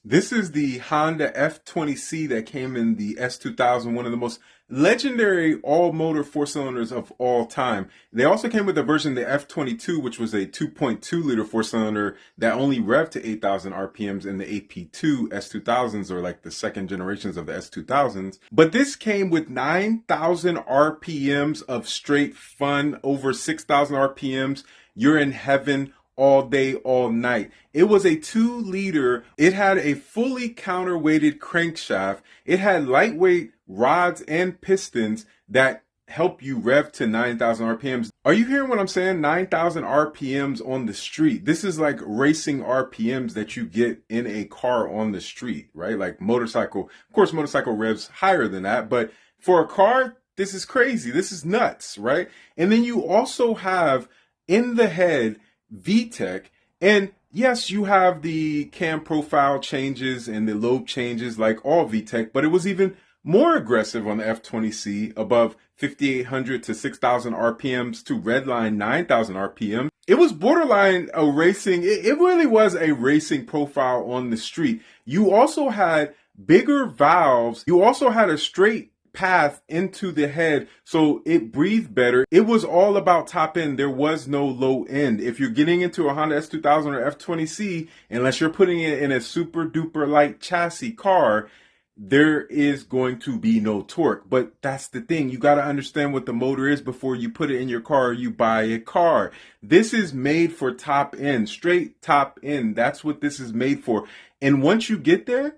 This is the Honda F20C that came in the S2000, one of the most legendary all-motor four-cylinders of all time. They also came with a version, the F22, which was a 2.2-liter four-cylinder that only revved to 8,000 RPMs in the AP2 S2000s, or like the second generations of the S2000s. But this came with 9,000 RPMs of straight fun, over 6,000 RPMs. You're in heaven all day, all night. It was a 2-liter. It had a fully counterweighted crankshaft. It had lightweight rods and pistons that help you rev to 9,000 RPMs. Are you hearing what I'm saying? 9,000 RPMs on the street. This is like racing RPMs that you get in a car on the street, right? Like motorcycle. Of course, motorcycle revs higher than that, but for a car, this is crazy. This is nuts, right? And then you also have in the head VTEC, and yes, you have the cam profile changes and the lobe changes like all VTEC, but it was even more aggressive on the F20C, above 5,800 to 6,000 RPMs to redline 9,000 RPM. It was borderline a racing, it really was a racing profile on the street. You also had bigger valves. You also had a straight path into the head, so it breathed better. It was all about top end. There was no low end. If you're getting into a Honda S2000 or F20C, unless you're putting it in a super duper light chassis car, there is going to be no torque. But that's the thing. You got to understand what the motor is before you put it in your car or you buy a car. This is made for top end, straight top end. That's what this is made for. And once you get there,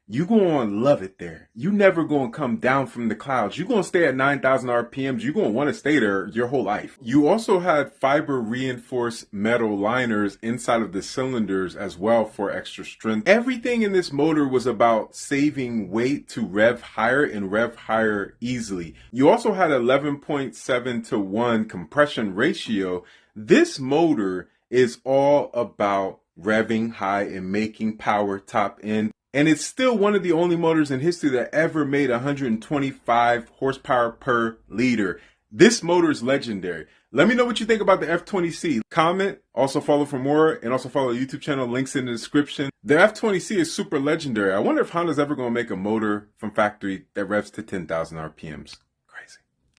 you going to love it there. You never going to come down from the clouds. You're going to stay at 9,000 RPMs. You're going to want to stay there your whole life. You also had fiber reinforced metal liners inside of the cylinders as well for extra strength. Everything in this motor was about saving weight to rev higher and rev higher easily. You also had 11.7 to 1 compression ratio. This motor is all about revving high and making power top end. And it's still one of the only motors in history that ever made 125 horsepower per liter. This motor is legendary. Let me know what you think about the F20C. Comment, also follow for more, and also follow the YouTube channel. Links in the description. The F20C is super legendary. I wonder if Honda's ever going to make a motor from factory that revs to 10,000 RPMs.